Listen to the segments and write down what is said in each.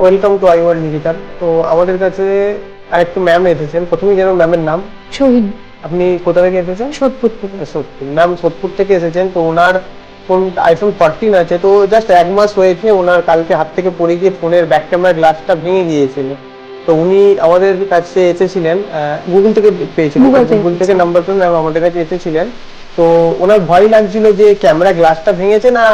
Welcome to I world digital. তো আমাদের কাছে আরেকটু ম্যাম এসেছেন। প্রথমেই যেন ম্যামের নাম। শহীদ। আপনি কোথা থেকে এসেছেন? সোদপুর থেকে। সোদপুর। ম্যাম সোদপুর থেকে এসেছেন। তো ওনার ফোন আইফোন 14 আছে। তো জাস্ট 1 মাস হয়েছে, ওনার কালকে হাত থেকে পড়ে গিয়ে ফোনের ব্যাক ক্যামেরা গ্লাসটা ভেঙে গিয়েছিল। তো উনি আমাদের কাছে এসেছিলেন, গুগল থেকে পেয়েছিলেন, গুগল থেকে নাম্বার পেয়ে ম্যাম আমাদের কাছে এসেছিলেন। তো ওনার ভয় লাগছিল যে ক্যামেরা গ্লাসটা ভেঙেছে না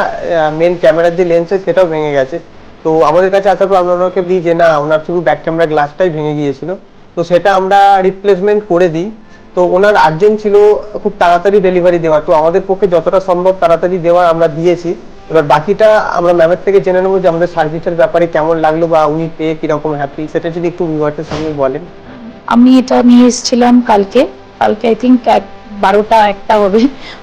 মেন ক্যামেরার যে লেন্স সেটাও ভেঙে গেছে। তো আমাদের কাছে আসার পর আমরা ওনাকে দিই যে না, ওনার শুধু ব্যাক ক্যামেরা গ্লাসটাই ভেঙে গিয়েছিল। তো সেটা আমরা রিপ্লেসমেন্ট করে দিই। তো ওনার আর্জেন্ট ছিল খুব তাড়াতাড়ি ডেলিভারি দেওয়া, তো আমাদের পক্ষে যতটা সম্ভব তাড়াতাড়ি দেওয়া আমরা দিয়েছি। এবার বাকিটা আমরা ম্যামের থেকে জেনে নেবো যে আমাদের সার্ভিসের ব্যাপারে কেমন লাগলো বা উনি পেয়ে কিরকম হ্যাপি, সেটা যদি একটু ভিউয়ারদের সঙ্গে বলেন। আমি এটা নিয়ে এসেছিলাম কালকে কালকে আই থিঙ্ক 12টা-1টা হবে,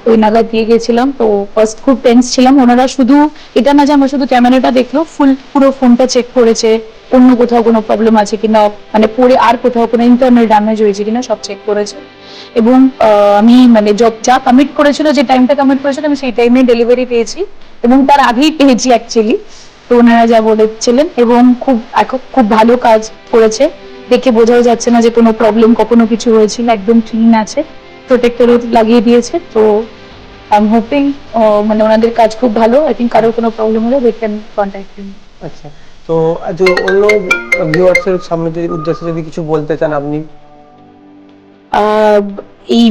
ওই নাগাদ দিয়ে গেছিলাম। তো ফার্স্ট খুব টেন্স ছিলাম। ওনারা শুধু এটা না যে আমার শুধু ক্যামেরাটা দেখলো, পুরো ফোনটা চেক করেছে, অন্য কোথাও কোনো প্রবলেম আছে কিনা, মানে পরে আর কোথাও কোনো ইন্টারনাল ড্যামেজ হয়েছে কিনা সব চেক করেছে। এবং আমি মানে যা কমিট করেছিল, যে টাইমটা কমিট করেছিল আমি সেই টাইমে ডেলিভারি পেয়েছি, এবং তার আগেই পেয়েছি অ্যাকচুয়ালি। তো ওনারা যা বলেছিলেন, এবং খুব ভালো কাজ করেছে। দেখে বোঝাও যাচ্ছে না যে কোনো প্রবলেম কখনো কিছু হয়েছিল, একদম ক্লিন আছে, প্রোটেক্টরও লাগিয়ে দিয়েছে। তো আই এম হোপিং মানে ওনাদের কাজ খুব ভালো। আই থিঙ্ক কারোর কোনো প্রবলেম হলে দে ক্যান কন্ট্যাক্ট মি। আচ্ছা, তো আজ অন্য ভিউয়ার্সের সামনে যদি উদ্দেশ্যে যদি কিছু বলতে চান আপনি। এই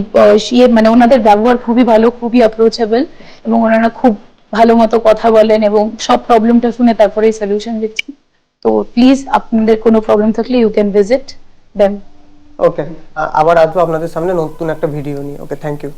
মানে ওনাদের ব্যবহার খুবই ভালো, খুবই অ্যাপ্রোচেবল, এবং ওনারা খুব ভালো মতো কথা বলেন এবং সব প্রবলেমটা শুনে তারপরে সলিউশন দিচ্ছেন। তো প্লিজ, আপনাদের কোনো প্রবলেম থাকলে ইউ ক্যান ভিজিট দেম। ওকে, আবার আসবো আপনাদের সামনে নতুন একটা ভিডিও নিয়ে। ওকে, থ্যাংক ইউ।